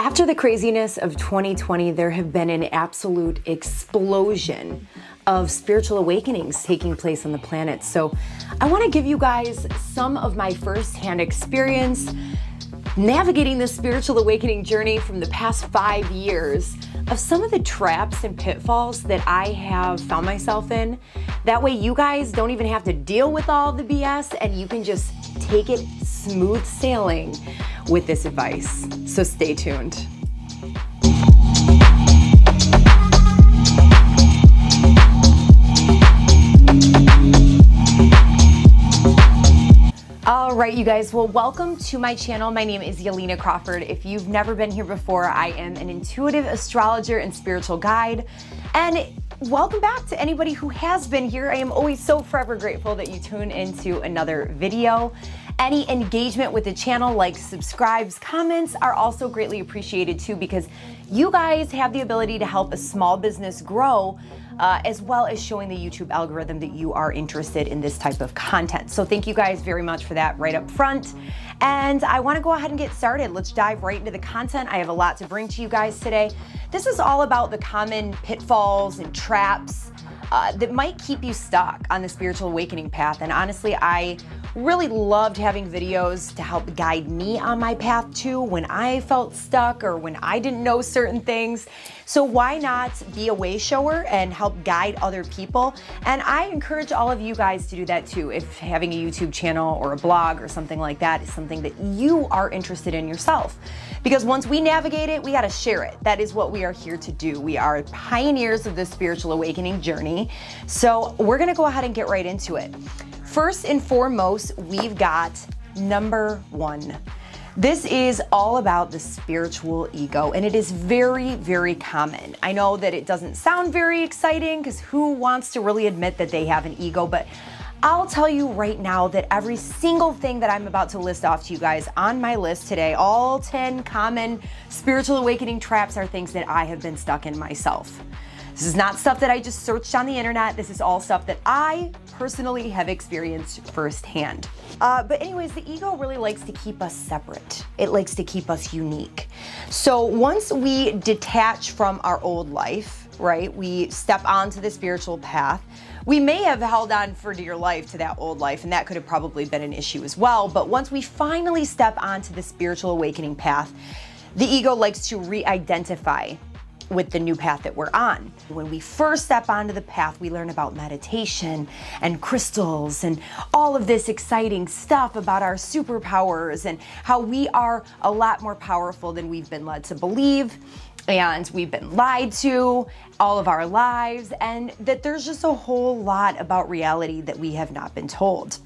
After the craziness of 2020, there have been an absolute explosion of spiritual awakenings taking place on the planet. So I want to give you guys some of my firsthand experience navigating this spiritual awakening journey from the past 5 years of some of the traps and pitfalls that I have found myself in. That way you guys don't even have to deal with all the BS and you can just take it smooth sailing with this advice. So stay tuned. All right, you guys, well, welcome to my channel. My name is Yelena Crawford. If you've never been here before, I am an intuitive astrologer and spiritual guide. And welcome back to anybody who has been here. I am always so forever grateful that you tune into another video. Any engagement with the channel, like subscribes, comments are also greatly appreciated too, because you guys have the ability to help a small business grow, as well as showing the YouTube algorithm that you are interested in this type of content. So thank you guys very much for that right up front. And I want to go ahead and get started. Let's dive right into the content. I have a lot to bring to you guys today. This is all about the common pitfalls and traps that might keep you stuck on the spiritual awakening path. And honestly, I really loved having videos to help guide me on my path too when I felt stuck or when I didn't know certain things. So why not be a way shower and help guide other people? And I encourage all of you guys to do that too. If having a YouTube channel or a blog or something like that is something that you are interested in yourself. Because once we navigate it, we got to share it. That is what we are here to do. We are pioneers of the spiritual awakening journey. So we're going to go ahead and get right into it. First and foremost, we've got number one. This is all about the spiritual ego, and it is very, very common. I know that it doesn't sound very exciting because who wants to really admit that they have an ego, but I'll tell you right now that every single thing that I'm about to list off to you guys on my list today, all 10 common spiritual awakening traps are things that I have been stuck in myself. This is not stuff that I just searched on the internet. This is all stuff that I personally have experienced firsthand. But anyways, the ego really likes to keep us separate. It likes to keep us unique. So once we detach from our old life, right, we step onto the spiritual path, we may have held on for dear life to that old life, and that could have probably been an issue as well. But once we finally step onto the spiritual awakening path, the ego likes to re-identify with the new path that we're on. When we first step onto the path, we learn about meditation and crystals and all of this exciting stuff about our superpowers and how we are a lot more powerful than we've been led to believe. And we've been lied to all of our lives, and that there's just a whole lot about reality that we have not been told.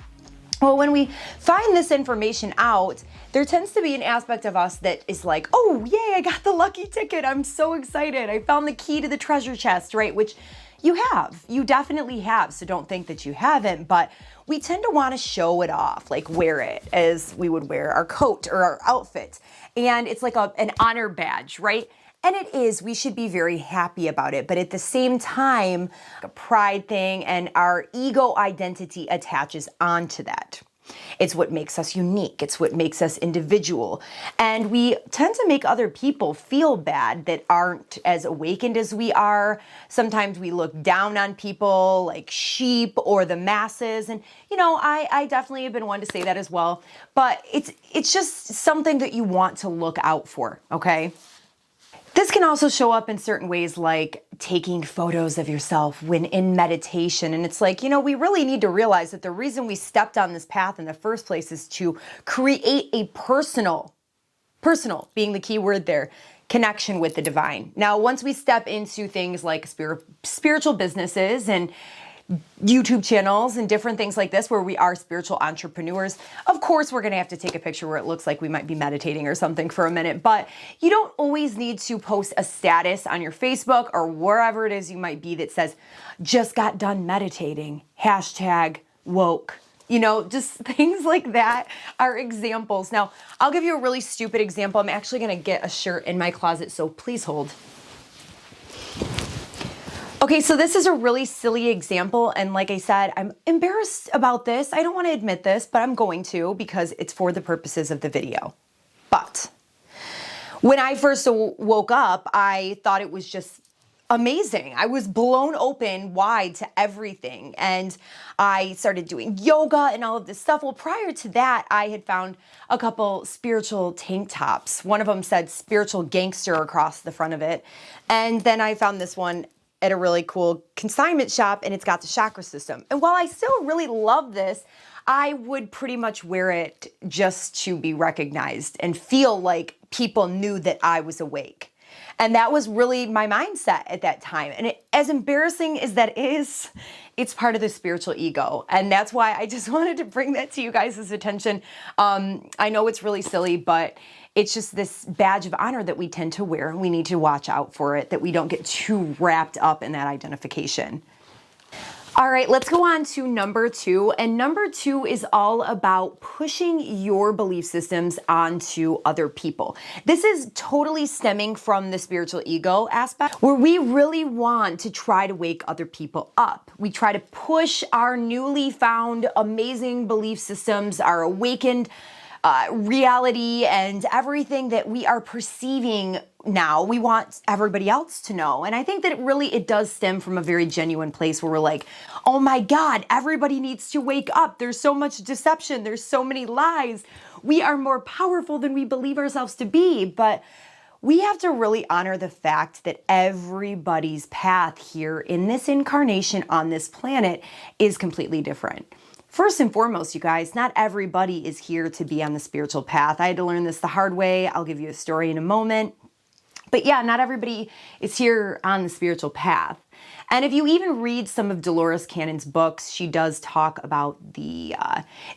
Well, when we find this information out, there tends to be an aspect of us that is like, oh, yay, I got the lucky ticket. I'm so excited. I found the key to the treasure chest, right? Which you have. You definitely have. So don't think that you haven't. But we tend to want to show it off, like wear it as we would wear our coat or our outfit. And it's like an honor badge, right? And it is, we should be very happy about it. But at the same time, a pride thing and our ego identity attaches onto that. It's what makes us unique. It's what makes us individual. And we tend to make other people feel bad that aren't as awakened as we are. Sometimes we look down on people like sheep or the masses. And, you know, I definitely have been one to say that as well. But it's just something that you want to look out for, okay? This can also show up in certain ways, like taking photos of yourself when in meditation. And it's like, you know, we really need to realize that the reason we stepped on this path in the first place is to create a personal being the key word there, connection with the divine. Now, once we step into things like spiritual businesses and YouTube channels and different things like this where we are spiritual entrepreneurs, of course we're going to have to take a picture where it looks like we might be meditating or something for a minute, but you don't always need to post a status on your Facebook or wherever it is you might be that says, just got done meditating, #woke. You know, just things like that are examples. Now, I'll give you a really stupid example. I'm actually going to get a shirt in my closet, so please hold. Okay, so this is a really silly example, and like I said, I'm embarrassed about this. I don't want to admit this, but I'm going to because it's for the purposes of the video. But When I first woke up, I thought it was just amazing. I was blown open wide to everything. And I started doing yoga and all of this stuff. Well, prior to that, I had found a couple spiritual tank tops. One of them said spiritual gangster across the front of it. And then I found this one at a really cool consignment shop, and it's got the chakra system. And while I still really love this, I would pretty much wear it just to be recognized and feel like people knew that I was awake. And that was really my mindset at that time. And as embarrassing as that is, it's part of the spiritual ego. And that's why I just wanted to bring that to you guys' attention. I know it's really silly, but it's just this badge of honor that we tend to wear. We need to watch out for it, that we don't get too wrapped up in that identification. All right, let's go on to number 2. And number 2 is all about pushing your belief systems onto other people. This is totally stemming from the spiritual ego aspect, where we really want to try to wake other people up. We try to push our newly found amazing belief systems, our awakened reality, and everything that we are perceiving now, we want everybody else to know. And I think that it does stem from a very genuine place where we're like, oh my God, everybody needs to wake up. There's so much deception. There's so many lies. We are more powerful than we believe ourselves to be. But we have to really honor the fact that everybody's path here in this incarnation on this planet is completely different. First and foremost, you guys, not everybody is here to be on the spiritual path. I had to learn this the hard way. I'll give you a story in a moment. But yeah, not everybody is here on the spiritual path. And if you even read some of Dolores Cannon's books, she does talk about the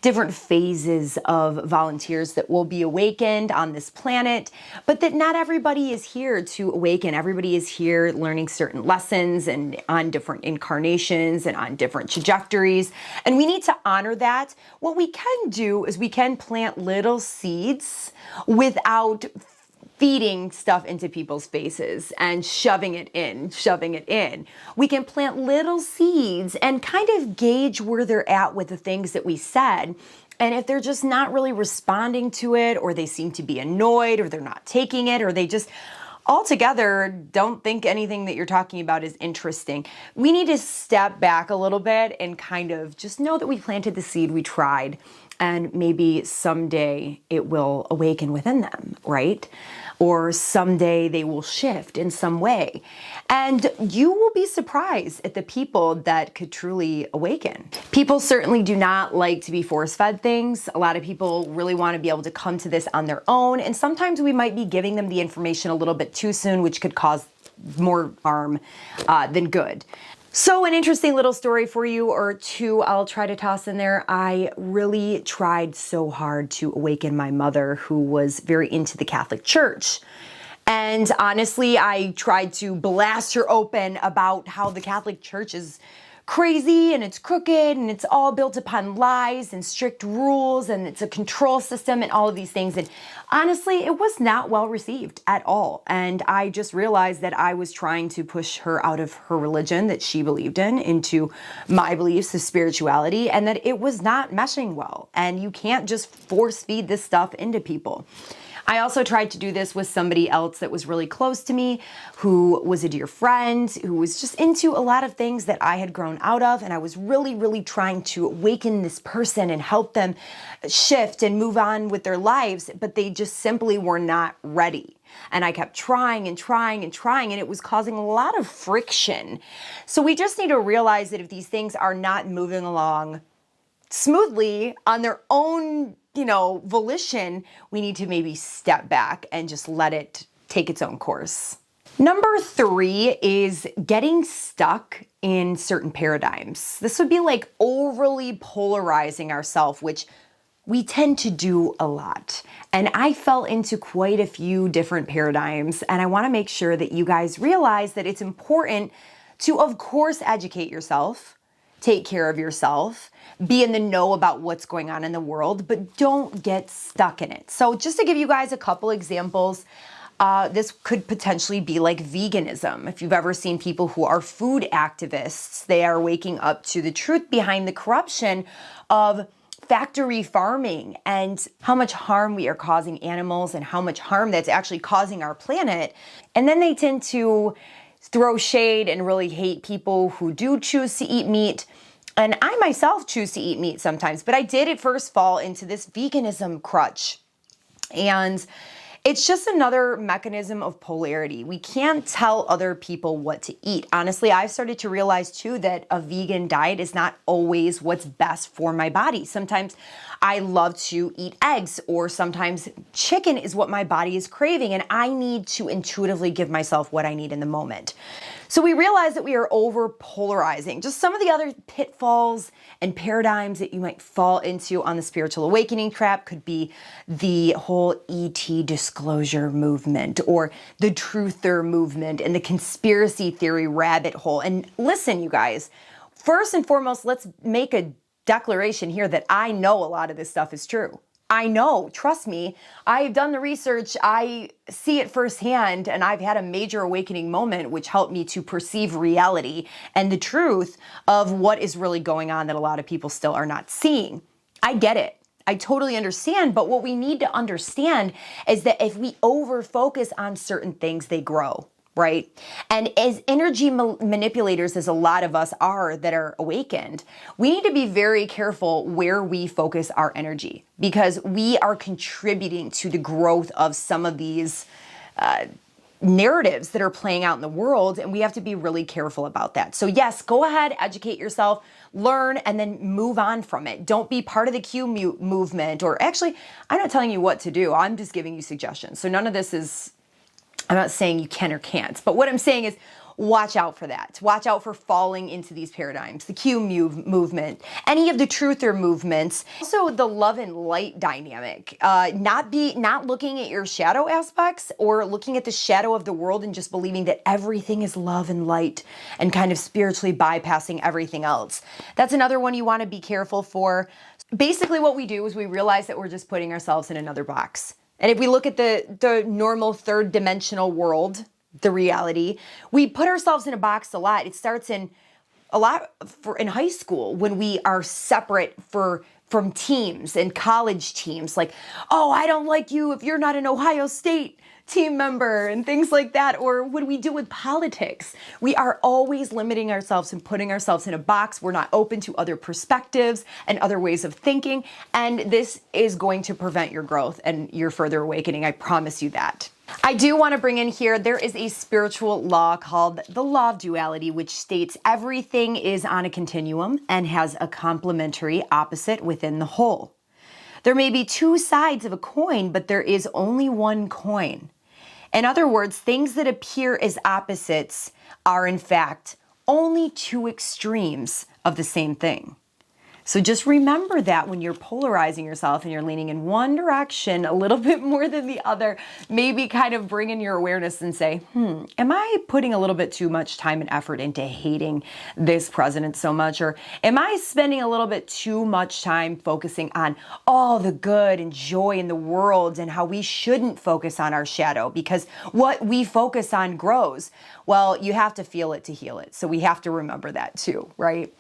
different phases of volunteers that will be awakened on this planet, but that not everybody is here to awaken. Everybody is here learning certain lessons and on different incarnations and on different trajectories. And we need to honor that. What we can do is we can plant little seeds without feeding stuff into people's faces and shoving it in. We can plant little seeds and kind of gauge where they're at with the things that we said. And if they're just not really responding to it, or they seem to be annoyed, or they're not taking it, or they just altogether don't think anything that you're talking about is interesting, we need to step back a little bit and kind of just know that we planted the seed, we tried, and maybe someday it will awaken within them, right? Or someday they will shift in some way. And you will be surprised at the people that could truly awaken. People certainly do not like to be force-fed things. A lot of people really want to be able to come to this on their own. And sometimes we might be giving them the information a little bit too soon, which could cause more harm than good. So an interesting little story for you, or two, I'll try to toss in there. I really tried so hard to awaken my mother, who was very into the Catholic Church. And honestly, I tried to blast her open about how the Catholic Church is crazy and it's crooked and it's all built upon lies and strict rules and it's a control system and all of these things. And honestly, it was not well received at all. And I just realized that I was trying to push her out of her religion that she believed in into my beliefs of spirituality, and that it was not meshing well. And you can't just force feed this stuff into people. I also tried to do this with somebody else that was really close to me, who was a dear friend, who was just into a lot of things that I had grown out of. And I was really, really trying to awaken this person and help them shift and move on with their lives, but they just simply were not ready. And I kept trying and trying and trying, and it was causing a lot of friction. So we just need to realize that if these things are not moving along smoothly on their own, volition, we need to maybe step back and just let it take its own course. Number 3 is getting stuck in certain paradigms. This would be like overly polarizing ourselves, which we tend to do a lot. And I fell into quite a few different paradigms, and I want to make sure that you guys realize that it's important to, of course, educate yourself, take care of yourself, be in the know about what's going on in the world, but don't get stuck in it. So just to give you guys a couple examples, this could potentially be like veganism. If you've ever seen people who are food activists, they are waking up to the truth behind the corruption of factory farming and how much harm we are causing animals and how much harm that's actually causing our planet. And then they tend to throw shade and really hate people who do choose to eat meat. And I myself choose to eat meat sometimes, but I did at first fall into this veganism crutch. And it's just another mechanism of polarity. We can't tell other people what to eat. Honestly, I've started to realize too that a vegan diet is not always what's best for my body. Sometimes I love to eat eggs, or sometimes chicken is what my body is craving, and I need to intuitively give myself what I need in the moment. So we realize that we are over polarizing. Just some of the other pitfalls and paradigms that you might fall into on the spiritual awakening trap could be the whole ET disclosure movement, or the truther movement, and the conspiracy theory rabbit hole. And listen, you guys, first and foremost, let's make a declaration here that I know a lot of this stuff is true. I know, trust me, I've done the research, I see it firsthand, and I've had a major awakening moment which helped me to perceive reality and the truth of what is really going on that a lot of people still are not seeing. I get it. I totally understand, but what we need to understand is that if we over focus on certain things, they grow. Right? And as energy manipulators, as a lot of us are that are awakened, we need to be very careful where we focus our energy, because we are contributing to the growth of some of these narratives that are playing out in the world, and we have to be really careful about that. So yes, go ahead, educate yourself, learn, and then move on from it. Don't be part of the Q movement, or actually, I'm not telling you what to do. I'm just giving you suggestions. So none of this is, I'm not saying you can or can't, but what I'm saying is watch out for that. Watch out for falling into these paradigms, the Q movement, any of the truther movements. Also the love and light dynamic, not looking at your shadow aspects or looking at the shadow of the world and just believing that everything is love and light and kind of spiritually bypassing everything else. That's another one you want to be careful for. Basically what we do is we realize that we're just putting ourselves in another box. And if we look at the normal third dimensional world, the reality, we put ourselves in a box a lot. It starts in high school when we are separate from teams and college teams. Like, oh, I don't like you if you're not an Ohio State team member and things like that. Or what do we do with politics? We are always limiting ourselves and putting ourselves in a box. We're not open to other perspectives and other ways of thinking. And this is going to prevent your growth and your further awakening. I promise you that. I do want to bring in here, there is a spiritual law called the law of duality, which states everything is on a continuum and has a complementary opposite within the whole. There may be two sides of a coin, but there is only one coin. In other words, things that appear as opposites are in fact only two extremes of the same thing. So just remember that when you're polarizing yourself and you're leaning in one direction a little bit more than the other, maybe kind of bring in your awareness and say, am I putting a little bit too much time and effort into hating this president so much? Or am I spending a little bit too much time focusing on all the good and joy in the world and how we shouldn't focus on our shadow because what we focus on grows? Well, you have to feel it to heal it. So we have to remember that too, right?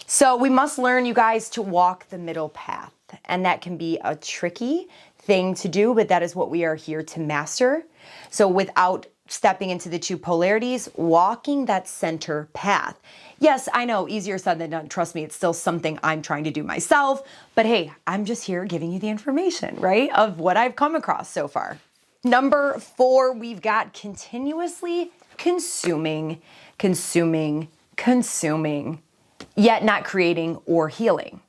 So we must learn, you guys, to walk the middle path. And that can be a tricky thing to do, but that is what we are here to master. So without stepping into the two polarities, walking that center path. Yes, I know, easier said than done. Trust me, it's still something I'm trying to do myself. But hey, I'm just here giving you the information, right, of what I've come across so far. Number 4, we've got continuously consuming, yet not creating or healing.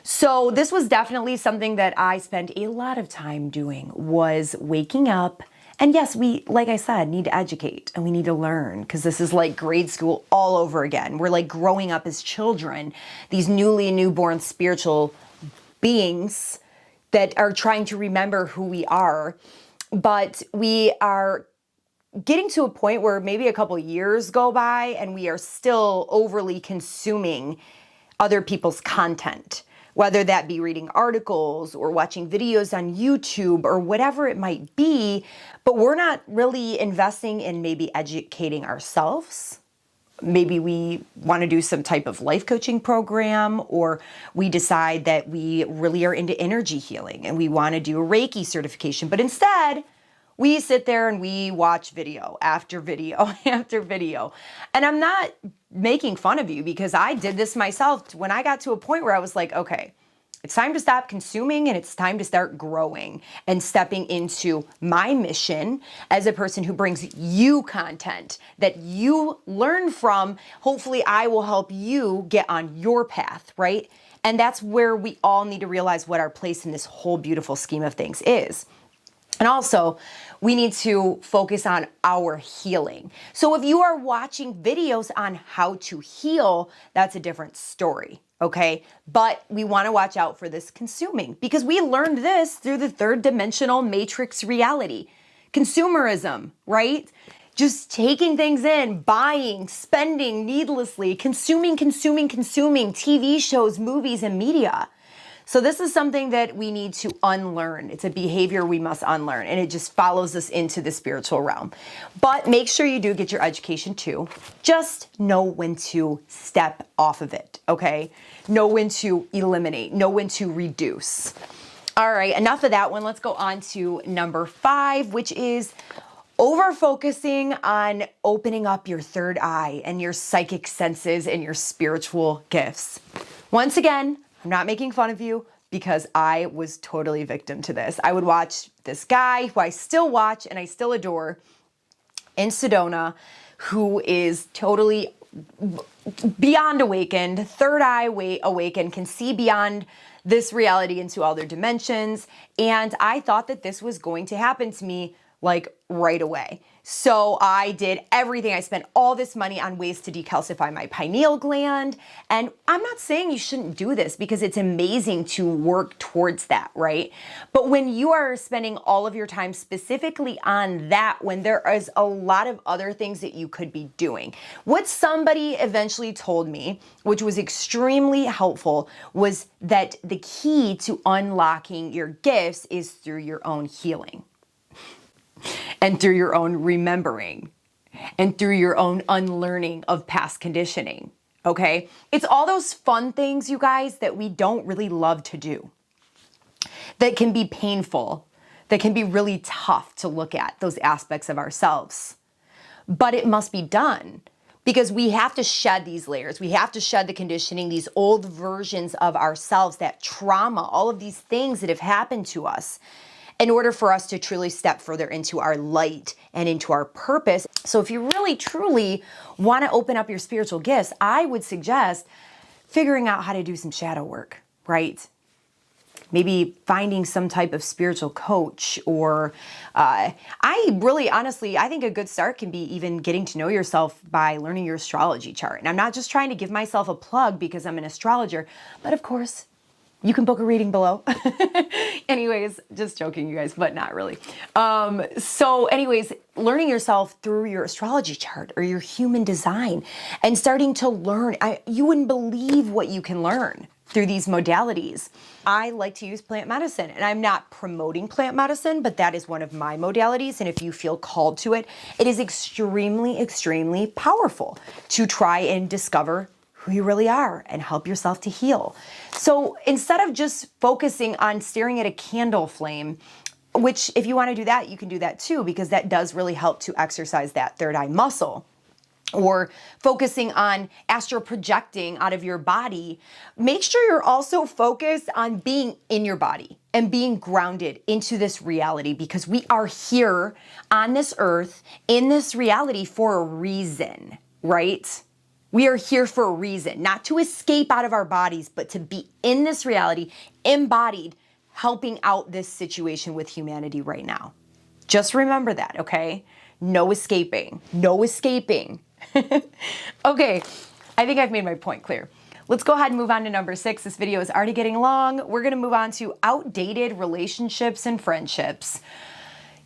So this was definitely something that I spent a lot of time doing, was waking up. And yes, we, like I said, need to educate and we need to learn, because this is like grade school all over again. We're like growing up as children, these newborn spiritual beings that are trying to remember who we are. But we are getting to a point where maybe a couple years go by and we are still overly consuming other people's content, whether that be reading articles or watching videos on YouTube or whatever it might be, but we're not really investing in maybe educating ourselves maybe we want to do some type of life coaching program, or we decide that we really are into energy healing and we want to do a Reiki certification. But instead, we sit there and we watch video after video after video. And I'm not making fun of you, because I did this myself when I got to a point where I was like, okay, it's time to stop consuming and it's time to start growing and stepping into my mission as a person who brings you content that you learn from. Hopefully I will help you get on your path, right? And that's where we all need to realize what our place in this whole beautiful scheme of things is. And also, we need to focus on our healing. So if you are watching videos on how to heal, that's a different story, okay? But we want to watch out for this consuming, because we learned this through the third dimensional matrix reality. Consumerism, right? Just taking things in, buying, spending needlessly, consuming TV shows, movies, and media. So this is something that we need to unlearn. It's a behavior we must unlearn, and it just follows us into the spiritual realm. But make sure you do get your education too. Just know when to step off of it, okay? Know when to eliminate, know when to reduce. All right, enough of that one. Let's go on to number 5, which is over-focusing on opening up your third eye and your psychic senses and your spiritual gifts. Once again, I'm not making fun of you, because I was totally victim to this. I would watch this guy who I still watch and I still adore in Sedona, who is totally beyond awakened, third eye awakened, can see beyond this reality into other dimensions. And I thought that this was going to happen to me like right away. So I did everything. I spent all this money on ways to decalcify my pineal gland. And I'm not saying you shouldn't do this, because it's amazing to work towards that, right? But when you are spending all of your time specifically on that, when there is a lot of other things that you could be doing. What somebody eventually told me, which was extremely helpful, was that the key to unlocking your gifts is through your own healing. And through your own remembering, and through your own unlearning of past conditioning, okay? It's all those fun things, you guys, that we don't really love to do, that can be painful, that can be really tough to look at, those aspects of ourselves. But it must be done, because we have to shed these layers. We have to shed the conditioning, these old versions of ourselves, that trauma, all of these things that have happened to us, in order for us to truly step further into our light and into our purpose. So if you really, truly want to open up your spiritual gifts, I would suggest figuring out how to do some shadow work, right? Maybe finding some type of spiritual coach, or I think a good start can be even getting to know yourself by learning your astrology chart. And I'm not just trying to give myself a plug because I'm an astrologer, but of course, you can book a reading below. Anyways, just joking, you guys, but not really. So anyways, learning yourself through your astrology chart or your human design, and starting to learn. You wouldn't believe what you can learn through these modalities. I like to use plant medicine, and I'm not promoting plant medicine, but that is one of my modalities. And if you feel called to it, it is extremely, extremely powerful to try and discover who you really are and help yourself to heal. So instead of just focusing on staring at a candle flame, which if you want to do that, you can do that too, because that does really help to exercise that third eye muscle, or focusing on astral projecting out of your body, make sure you're also focused on being in your body and being grounded into this reality, because we are here on this earth in this reality for a reason, right? We are here for a reason, not to escape out of our bodies, but to be in this reality, embodied, helping out this situation with humanity right now. Just remember that, okay? No escaping, no escaping. Okay, I think I've made my point clear. Let's go ahead and move on to number 6. This video is already getting long. We're gonna move on to outdated relationships and friendships.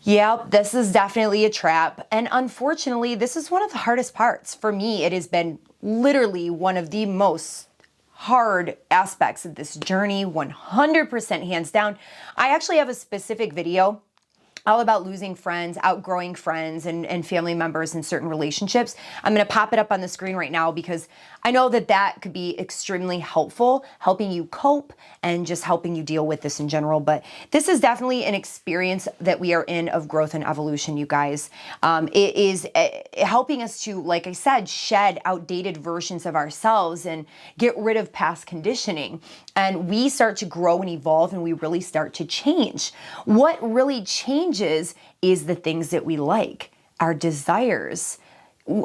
Yep, this is definitely a trap. And unfortunately, this is one of the hardest parts. For me, it has been literally one of the most hard aspects of this journey, 100% hands down. I actually have a specific video all about losing friends, outgrowing friends and family members in certain relationships. I'm gonna pop it up on the screen right now because I know that that could be extremely helpful, helping you cope and just helping you deal with this in general. But this is definitely an experience that we are in of growth and evolution, you guys. It is helping us to, like I said, shed outdated versions of ourselves and get rid of past conditioning. And we start to grow and evolve, and we really start to change. What really changes is the things that we like, our desires,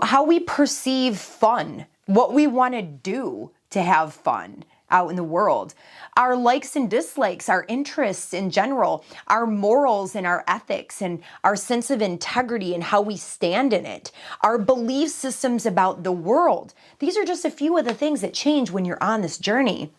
how we perceive fun, what we want to do to have fun out in the world, our likes and dislikes, our interests in general, our morals and our ethics and our sense of integrity and how we stand in it, our belief systems about the world. These are just a few of the things that change when you're on this journey.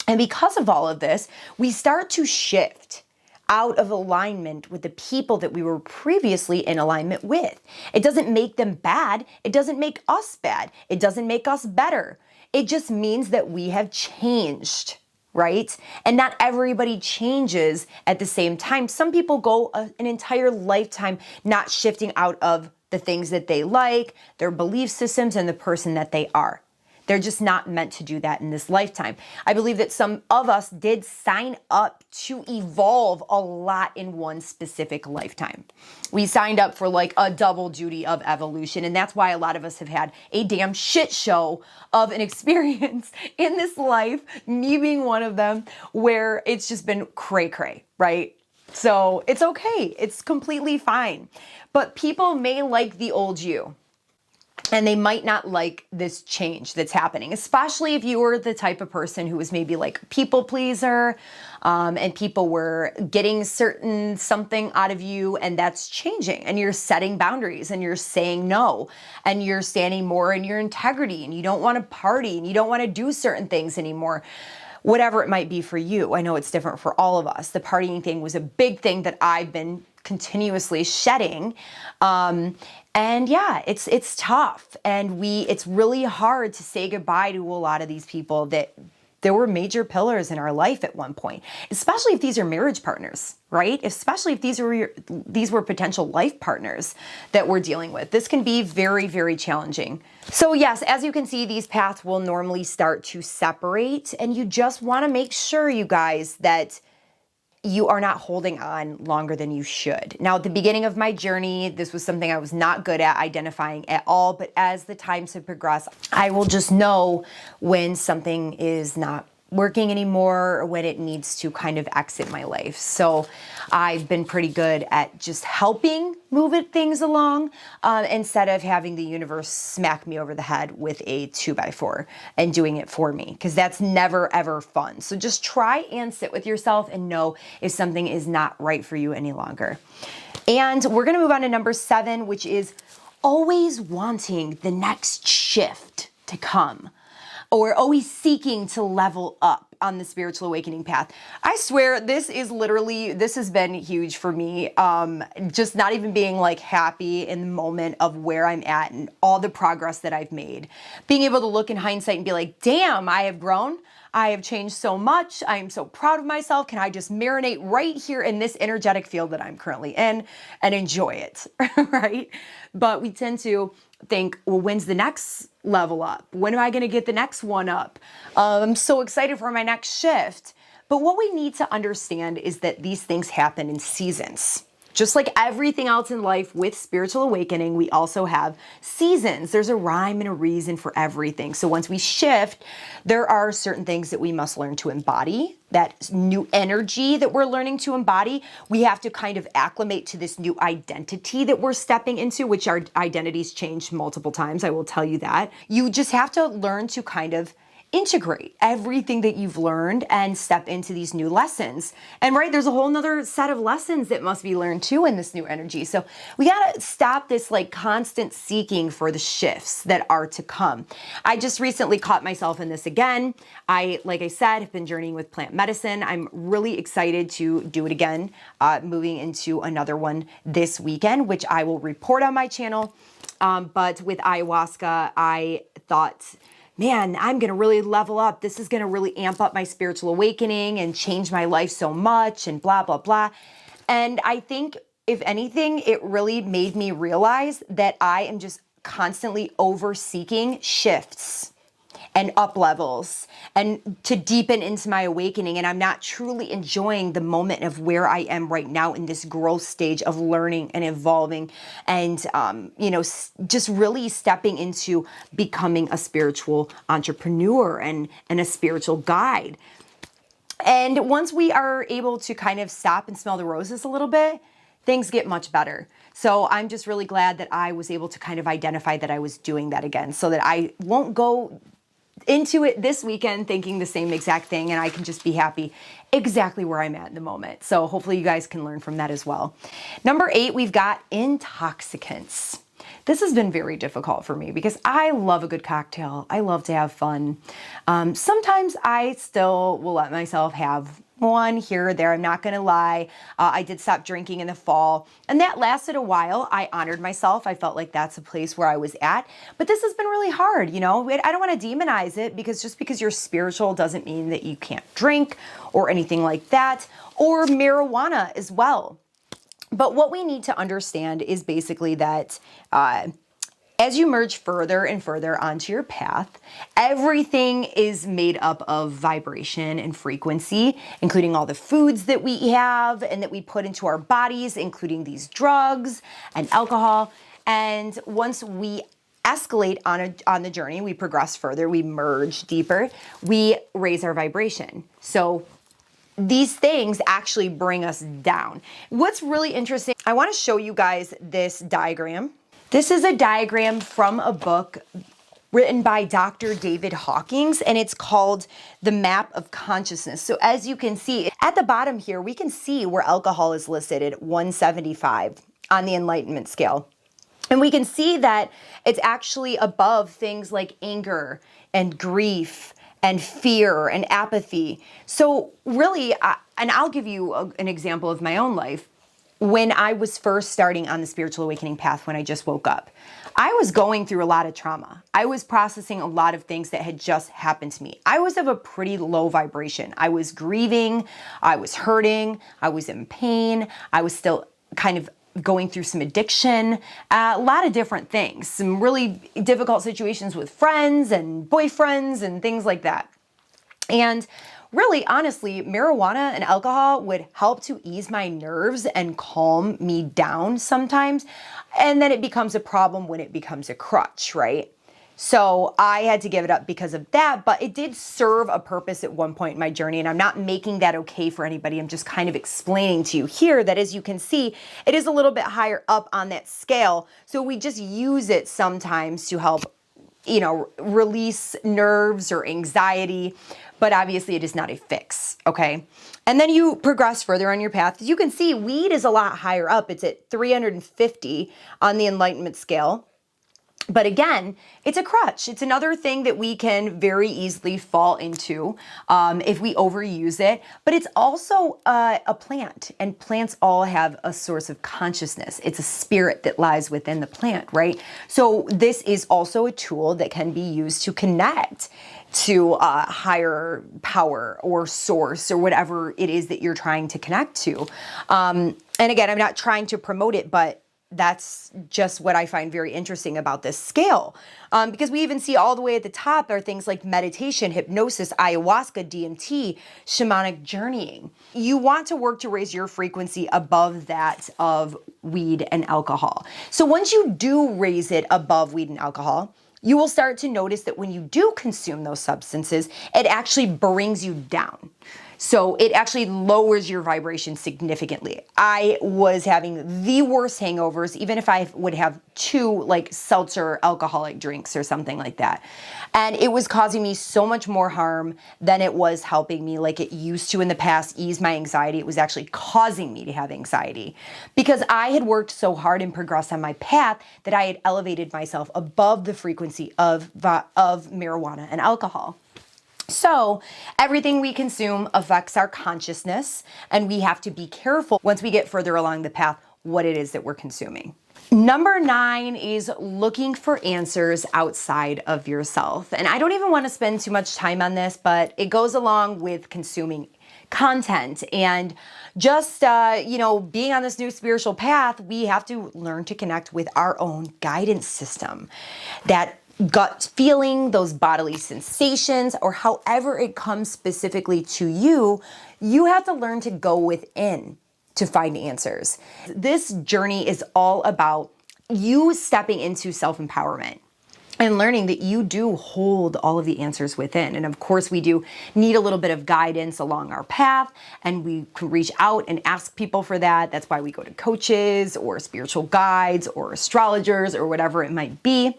And because of all of this, we start to shift out of alignment with the people that we were previously in alignment with. It doesn't make them bad. It doesn't make us bad. It doesn't make us better. It just means that we have changed, right? And not everybody changes at the same time. Some people go an entire lifetime not shifting out of the things that they like, their belief systems, and the person that they are. They're just not meant to do that in this lifetime. I believe that some of us did sign up to evolve a lot in one specific lifetime. We signed up for like a double duty of evolution, and that's why a lot of us have had a damn shit show of an experience in this life, me being one of them, where it's just been cray-cray, right? So it's okay. It's completely fine. But people may like the old you, and they might not like this change that's happening, especially if you were the type of person who was maybe like a people pleaser, and people were getting something out of you, and that's changing, and you're setting boundaries and you're saying no, and you're standing more in your integrity, and you don't want to party and you don't want to do certain things anymore. Whatever it might be for you. I know it's different for all of us. The partying thing was a big thing that I've been continuously shedding. And yeah, it's tough. And it's really hard to say goodbye to a lot of these people that there were major pillars in our life at one point, especially if these are marriage partners, right? Especially if these were potential life partners that we're dealing with. This can be very, very challenging. So yes, as you can see, these paths will normally start to separate, and you just want to make sure, you guys, that you are not holding on longer than you should. Now, at the beginning of my journey, this was something I was not good at identifying at all, but as the times have progressed, I will just know when something is not working anymore or when it needs to kind of exit my life. So I've been pretty good at just helping move things along instead of having the universe smack me over the head with a 2x4 and doing it for me, because that's never ever fun. So just try and sit with yourself and know if something is not right for you any longer. And we're gonna move on to number 7, which is always wanting the next shift to come, or always seeking to level up on the spiritual awakening path. I swear this has been huge for me. Just not even being like happy in the moment of where I'm at and all the progress that I've made. Being able to look in hindsight and be like, damn, I have grown. I have changed so much. I am so proud of myself. Can I just marinate right here in this energetic field that I'm currently in and enjoy it, right? But we tend to think, well, when's the next level up? When am I going to get the next one up? I'm so excited for my next shift. But what we need to understand is that these things happen in seasons. Just like everything else in life with spiritual awakening, we also have seasons. There's a rhyme and a reason for everything. So once we shift, there are certain things that we must learn to embody. That new energy that we're learning to embody, we have to kind of acclimate to this new identity that we're stepping into, which our identities changed multiple times. I will tell you that. You just have to learn to kind of integrate everything that you've learned and step into these new lessons. And right, there's a whole nother set of lessons that must be learned too in this new energy. So we gotta stop this like constant seeking for the shifts that are to come. I just recently caught myself in this again. Like I said, have been journeying with plant medicine. I'm really excited to do it again, moving into another one this weekend, which I will report on my channel. But with ayahuasca, I thought, man, I'm going to really level up. This is going to really amp up my spiritual awakening and change my life so much and blah, blah, blah. And I think if anything, it really made me realize that I am just constantly over-seeking shifts and up levels and to deepen into my awakening. And I'm not truly enjoying the moment of where I am right now in this growth stage of learning and evolving and, just really stepping into becoming a spiritual entrepreneur and a spiritual guide. And once we are able to kind of stop and smell the roses a little bit, things get much better. So I'm just really glad that I was able to kind of identify that I was doing that again so that I won't go into it this weekend thinking the same exact thing, and I can just be happy exactly where I'm at in the moment. So hopefully you guys can learn from that as well. Number 8, we've got intoxicants. This has been very difficult for me because I love a good cocktail. I love to have fun. Sometimes I still will let myself have one here or there. I'm not going to lie. I did stop drinking in the fall, and that lasted a while. I honored myself. I felt like that's a place where I was at. But this has been really hard. I don't want to demonize it because just because you're spiritual doesn't mean that you can't drink or anything like that, or marijuana as well. But what we need to understand is basically that as you merge further and further onto your path, everything is made up of vibration and frequency, including all the foods that we have and that we put into our bodies, including these drugs and alcohol. And once we escalate on the journey, we progress further, we merge deeper, we raise our vibration. So these things actually bring us down. What's really interesting, I want to show you guys this diagram. This is a diagram from a book written by Dr. David Hawkins, and it's called The Map of Consciousness. So as you can see, at the bottom here, we can see where alcohol is listed at 175 on the Enlightenment scale. And we can see that it's actually above things like anger and grief and fear and apathy. So really, and I'll give you an example of my own life. When I was first starting on the spiritual awakening path, when I just woke up, I was going through a lot of trauma. I was processing a lot of things that had just happened to me. I was of a pretty low vibration. I was grieving, I was hurting, I was in pain, I was still kind of going through some addiction, a lot of different things, some really difficult situations with friends and boyfriends and things like that. And really, honestly, marijuana and alcohol would help to ease my nerves and calm me down sometimes. And then it becomes a problem when it becomes a crutch, right? So I had to give it up because of that, but it did serve a purpose at one point in my journey, and I'm not making that okay for anybody. I'm just kind of explaining to you here that, as you can see, it is a little bit higher up on that scale. So we just use it sometimes to help, release nerves or anxiety, but obviously it is not a fix, okay? And then you progress further on your path. As you can see, weed is a lot higher up. It's at 350 on the Enlightenment scale. But again, it's a crutch. It's another thing that we can very easily fall into if we overuse it. But it's also a plant, and plants all have a source of consciousness. It's a spirit that lies within the plant, right? So this is also a tool that can be used to connect to higher power or source or whatever it is that you're trying to connect to. And again, I'm not trying to promote it, but that's just what I find very interesting about this scale. Because we even see all the way at the top are things like meditation, hypnosis, ayahuasca, DMT, shamanic journeying. You want to work to raise your frequency above that of weed and alcohol. So once you do raise it above weed and alcohol, you will start to notice that when you do consume those substances, it actually brings you down. So it actually lowers your vibration significantly. I was having the worst hangovers, even if I would have 2 like seltzer alcoholic drinks or something like that. And it was causing me so much more harm than it was helping me like it used to in the past ease my anxiety. It was actually causing me to have anxiety because I had worked so hard and progressed on my path that I had elevated myself above the frequency of marijuana and alcohol. So everything we consume affects our consciousness, and we have to be careful once we get further along the path what it is that we're consuming. Number 9 is looking for answers outside of yourself. And I don't even want to spend too much time on this, but it goes along with consuming content and just, being on this new spiritual path, we have to learn to connect with our own guidance system. That gut feeling, those bodily sensations, or however it comes specifically to you, you have to learn to go within to find answers. This journey is all about you stepping into self-empowerment and learning that you do hold all of the answers within. And of course, we do need a little bit of guidance along our path, and we can reach out and ask people for that. That's why we go to coaches or spiritual guides or astrologers or whatever it might be.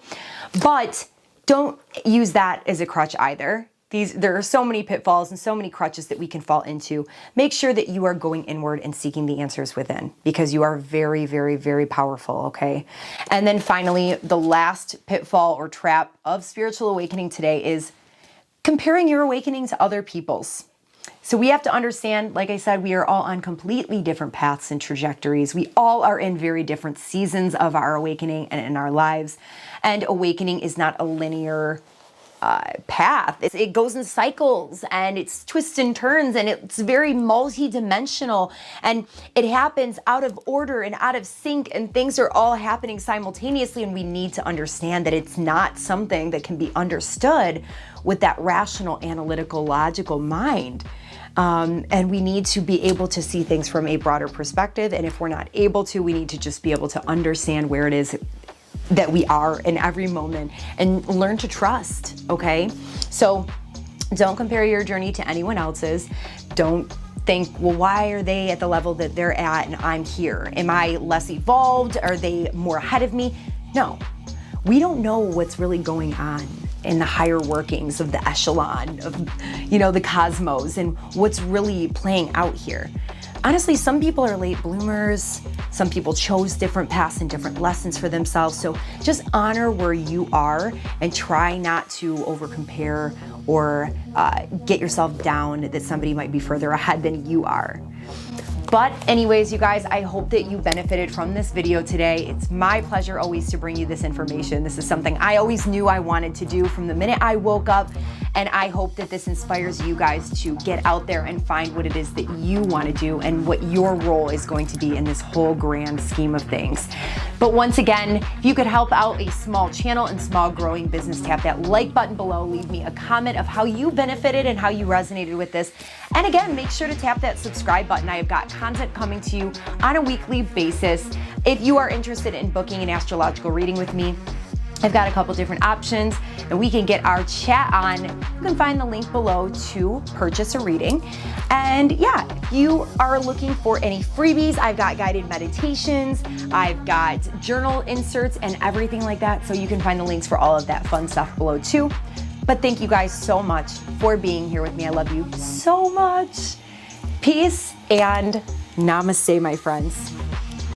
But don't use that as a crutch either. There are so many pitfalls and so many crutches that we can fall into. Make sure that you are going inward and seeking the answers within, because you are very, very, very powerful, okay? And then finally, the last pitfall or trap of spiritual awakening today is comparing your awakening to other people's. So we have to understand, like I said, we are all on completely different paths and trajectories. We all are in very different seasons of our awakening and in our lives. And awakening is not a linear path. It goes in cycles, and it's twists and turns, and it's very multi-dimensional, and it happens out of order and out of sync, and things are all happening simultaneously, and we need to understand that it's not something that can be understood with that rational, analytical, logical mind. And we need to be able to see things from a broader perspective, and if we're not able to, we need to just be able to understand where it is that we are in every moment and learn to trust, okay? So don't compare your journey to anyone else's. Don't think, well, why are they at the level that they're at and I'm here? Am I less evolved? Are they more ahead of me? No, we don't know what's really going on in the higher workings of the echelon of, the cosmos and what's really playing out here. Honestly, some people are late bloomers. Some people chose different paths and different lessons for themselves. So just honor where you are and try not to overcompare or get yourself down that somebody might be further ahead than you are. But anyways, you guys, I hope that you benefited from this video today. It's my pleasure always to bring you this information. This is something I always knew I wanted to do from the minute I woke up. And I hope that this inspires you guys to get out there and find what it is that you want to do and what your role is going to be in this whole grand scheme of things. But once again, if you could help out a small channel and small growing business, tap that like button below, leave me a comment of how you benefited and how you resonated with this. And again, make sure to tap that subscribe button. I have got content coming to you on a weekly basis. If you are interested in booking an astrological reading with me, I've got a couple different options and we can get our chat on. You can find the link below to purchase a reading. And yeah, if you are looking for any freebies, I've got guided meditations, I've got journal inserts and everything like that. So you can find the links for all of that fun stuff below too. But thank you guys so much for being here with me. I love you so much. Peace and namaste, my friends.